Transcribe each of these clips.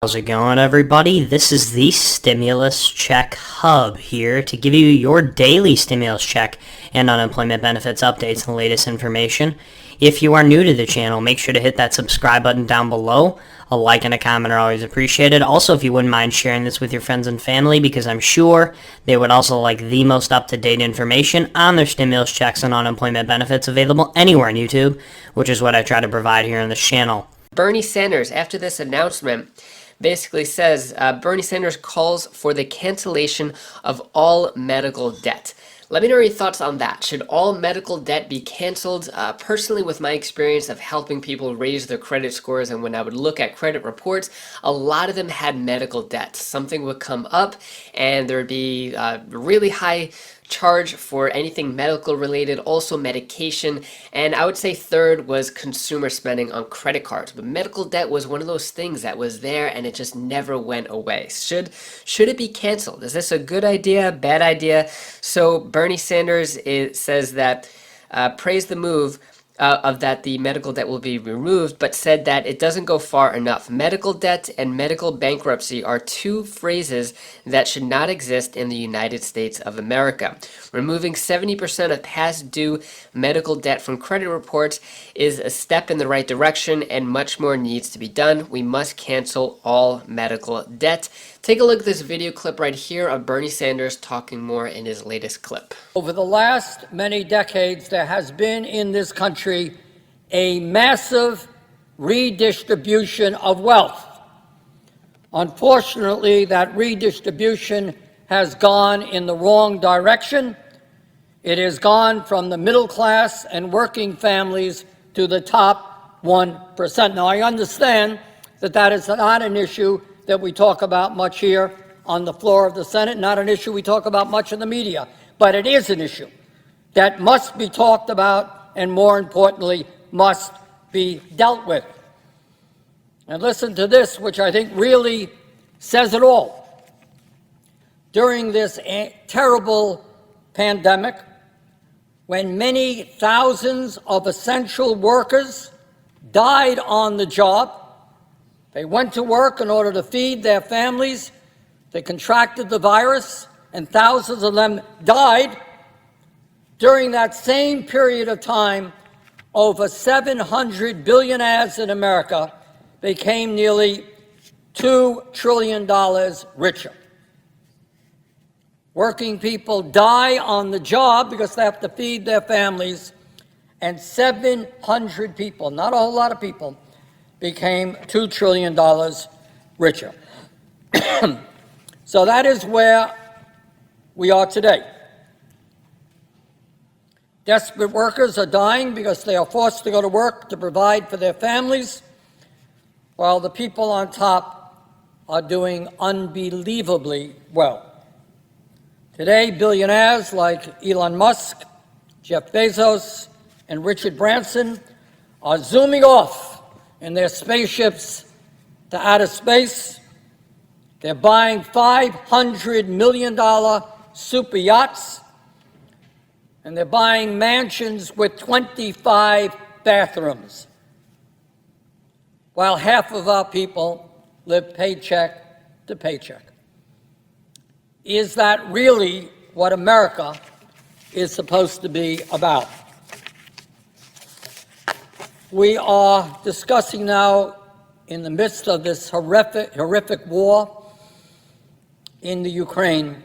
How's it going, everybody? This is the Stimulus Check Hub here to give you your daily stimulus check and unemployment benefits updates and the latest information. If you are new to the channel, make sure to hit that subscribe button down below. A like and a comment are always appreciated. Also, if you wouldn't mind sharing this with your friends and family, because I'm sure they would also like the most up-to-date information on their stimulus checks and unemployment benefits available anywhere on YouTube, which is what I try to provide here on this channel. Bernie Sanders, after this announcement, basically says Bernie Sanders calls for the cancellation of all medical debt. Let me know your thoughts on that. Should all medical debt be canceled? Personally, with my experience of helping people raise their credit scores, and when I would look at credit reports, a lot of them had medical debt. Something would come up and there would be really high charge for anything medical related, also medication, and I would say third was consumer spending on credit cards. But medical debt was one of those things that was there and it just never went away. Should it be canceled? Is this a good idea, bad idea? So Bernie Sanders says that praised the move of that the medical debt will be removed, but said that it doesn't go far enough. Medical debt and medical bankruptcy are two phrases that should not exist in the United States of America. Removing 70% of past due medical debt from credit reports is a step in the right direction, and much more needs to be done. We must cancel all medical debt. Take a look at this video clip right here of Bernie Sanders talking more in his latest clip. Over the last many decades, there has been in this country a massive redistribution of wealth. Unfortunately, that redistribution has gone in the wrong direction. It has gone from the middle class and working families to the top 1%. Now, I understand that that is not an issue that we talk about much here on the floor of the Senate, not an issue we talk about much in the media, but it is an issue that must be talked about and, more importantly, must be dealt with. And listen to this, which I think really says it all. During this terrible pandemic, when many thousands of essential workers died on the job, they went to work in order to feed their families. They contracted the virus, and thousands of them died. During that same period of time, over 700 billionaires in America became nearly $2 trillion richer. Working people die on the job because they have to feed their families, and 700 people, not a whole lot of people, became $2 trillion richer. So that is where we are today. Desperate workers are dying because they are forced to go to work to provide for their families, while the people on top are doing unbelievably well. Today, billionaires like Elon Musk, Jeff Bezos, and Richard Branson are zooming off in their spaceships to outer space. They're buying $500 million super yachts, and they're buying mansions with 25 bathrooms, while half of our people live paycheck to paycheck. Is that really what America is supposed to be about? We are discussing now, in the midst of this horrific war in the Ukraine,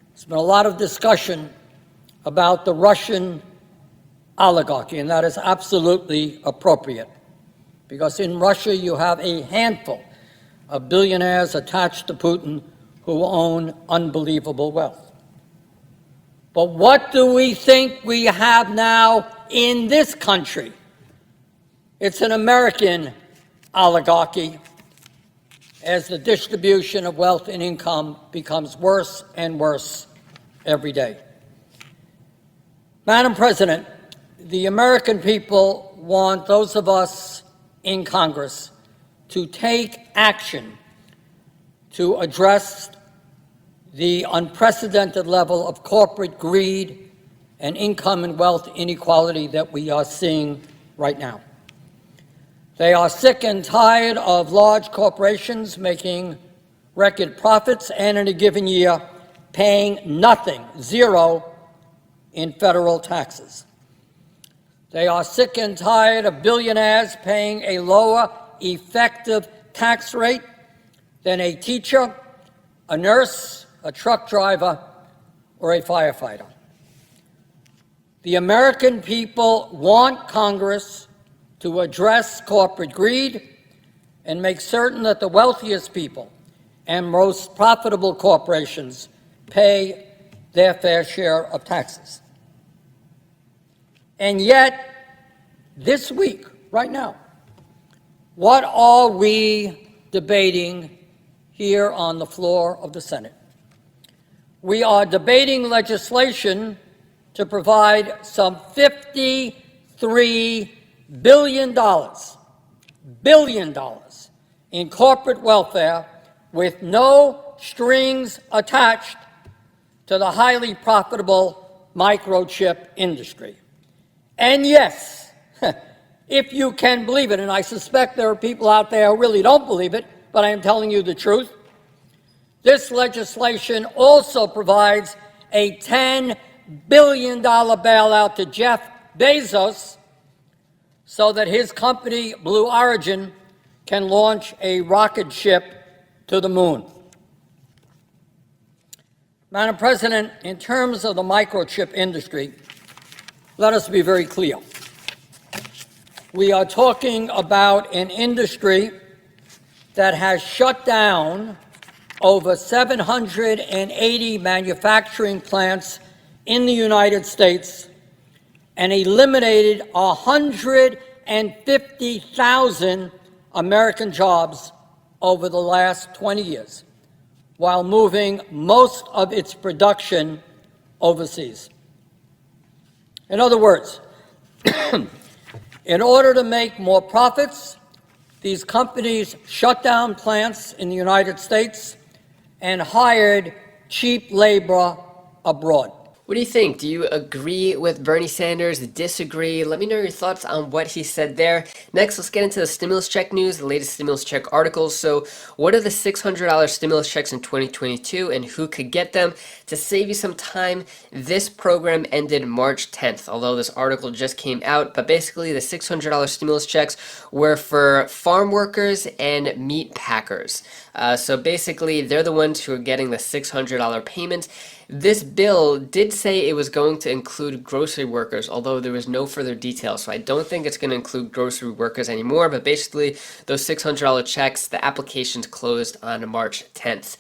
there's been a lot of discussion about the Russian oligarchy, and that is absolutely appropriate, because in Russia you have a handful of billionaires attached to Putin who own unbelievable wealth. But what do we think we have now in this country? It's an American oligarchy, as the distribution of wealth and income becomes worse and worse every day. Madam President, the American people want those of us in Congress to take action to address the unprecedented level of corporate greed and income and wealth inequality that we are seeing right now. They are sick and tired of large corporations making record profits and in a given year paying nothing, zero, in federal taxes. They are sick and tired of billionaires paying a lower effective tax rate than a teacher, a nurse, a truck driver, or a firefighter. The American people want Congress to address corporate greed and make certain that the wealthiest people and most profitable corporations pay their fair share of taxes. And yet, this week, right now, what are we debating here on the floor of the Senate? We are debating legislation to provide some $53 billion in corporate welfare with no strings attached to the highly profitable microchip industry. And yes, if you can believe it, and I suspect there are people out there who really don't believe it, but I am telling you the truth, this legislation also provides a $10 billion bailout to Jeff Bezos so that his company, Blue Origin, can launch a rocket ship to the moon. Madam President, in terms of the microchip industry, let us be very clear. We are talking about an industry that has shut down over 780 manufacturing plants in the United States and eliminated 150,000 American jobs over the last 20 years, while moving most of its production overseas. In other words, in order to make more profits, these companies shut down plants in the United States and hired cheap labor abroad. What do you think? Do you agree with Bernie Sanders? Disagree? Let me know your thoughts on what he said there. Next, let's get into the stimulus check news, the latest stimulus check articles. So, what are the $600 stimulus checks in 2022 and who could get them? To save you some time, this program ended March 10th, although this article just came out. But basically, the $600 stimulus checks were for farm workers and meat packers. So basically, they're the ones who are getting the $600 payment. This bill did say it was going to include grocery workers, although there was no further details. So I don't think it's going to include grocery workers anymore. But basically, those $600 checks, the applications closed on March 10th.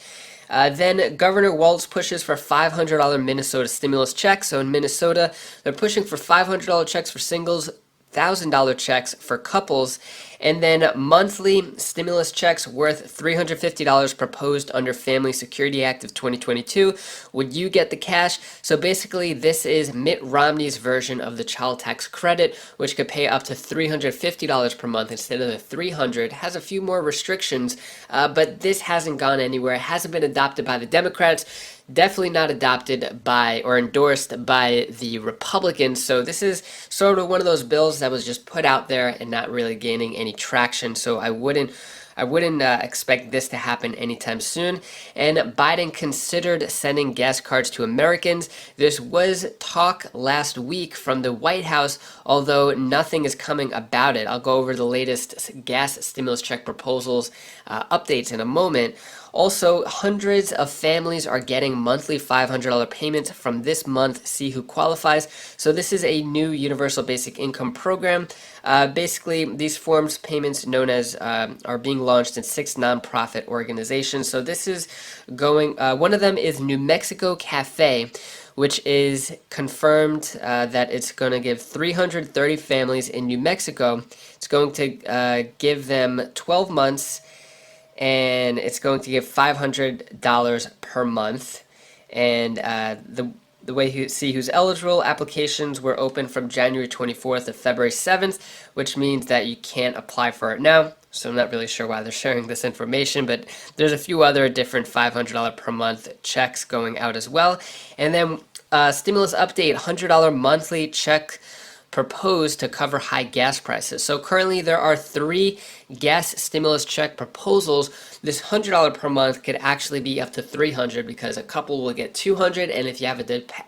Then Governor Walz pushes for $500 Minnesota stimulus checks. So in Minnesota, they're pushing for $500 checks for singles, $1,000 checks for couples, and then monthly stimulus checks worth $350 proposed under Family Security Act of 2022. Would you get the cash? So basically, this is Mitt Romney's version of the child tax credit, which could pay up to $350 per month instead of the $300. Has a few more restrictions, but this hasn't gone anywhere. It hasn't been adopted by the Democrats. Definitely not adopted by or endorsed by the Republicans. So this is sort of one of those bills that was just put out there and not really gaining any traction. So I wouldn't expect this to happen anytime soon. And Biden considered sending gas cards to Americans. This was talk last week from the White House, although nothing is coming about it. I'll go over the latest gas stimulus check proposals updates in a moment. Also, hundreds of families are getting monthly $500 payments from this month. See who qualifies. So this is a new universal basic income program. Basically, these forms payments known as are being launched in 6 nonprofit organizations. So this is going. One of them is New Mexico Cafe, which is confirmed that it's going to give 330 families in New Mexico. It's going to give them 12 months. And it's going to give $500 per month. And the way you see who's eligible, applications were open from January 24th to February 7th, which means that you can't apply for it now. So I'm not really sure why they're sharing this information, but there's a few other different $500 per month checks going out as well. And then stimulus update, $100 monthly check proposed to cover high gas prices. So currently there are 3 gas stimulus check proposals. This $100 per month could actually be up to $300 because a couple will get $200, and if you have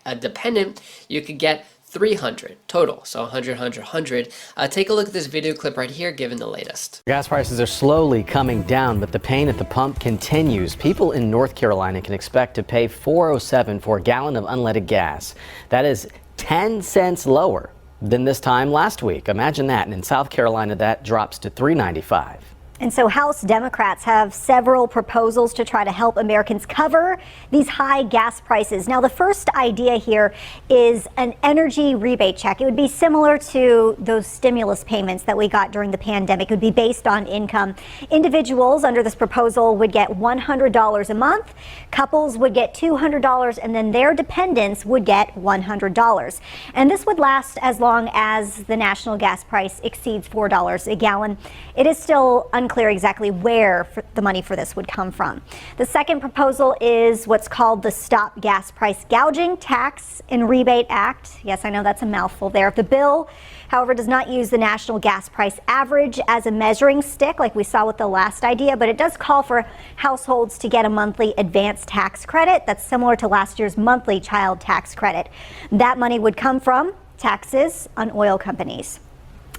a dependent, you could get $300 total. So 100, 100, 100. Take a look at this video clip right here, given the latest. Gas prices are slowly coming down, but the pain at the pump continues. People in North Carolina can expect to pay $4.07 for a gallon of unleaded gas. That is 10 cents lower than this time last week. Imagine that. And in South Carolina, that drops to $3.95. And so House Democrats have several proposals to try to help Americans cover these high gas prices. Now, the first idea here is an energy rebate check. It would be similar to those stimulus payments that we got during the pandemic. It would be based on income. Individuals under this proposal would get $100 a month. Couples would get $200, and then their dependents would get $100. And this would last as long as the national gas price exceeds $4 a gallon. It is still unclear exactly where the money for this would come from. The second proposal is what's called the Stop Gas Price Gouging Tax and Rebate Act. Yes, I know that's a mouthful there. The bill, however, does not use the national gas price average as a measuring stick like we saw with the last idea, but it does call for households to get a monthly advance tax credit that's similar to last year's monthly child tax credit. That money would come from taxes on oil companies.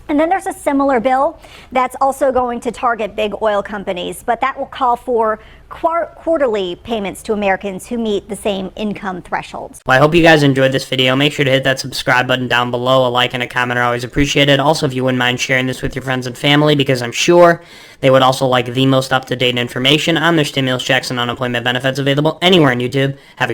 And then there's a similar bill that's also going to target big oil companies, but that will call for quarterly payments to Americans who meet the same income thresholds. Well, I hope you guys enjoyed this video. Make sure to hit that subscribe button down below. A like and a comment are always appreciated. Also, if you wouldn't mind sharing this with your friends and family, because I'm sure they would also like the most up-to-date information on their stimulus checks and unemployment benefits available anywhere on YouTube. Have a good one.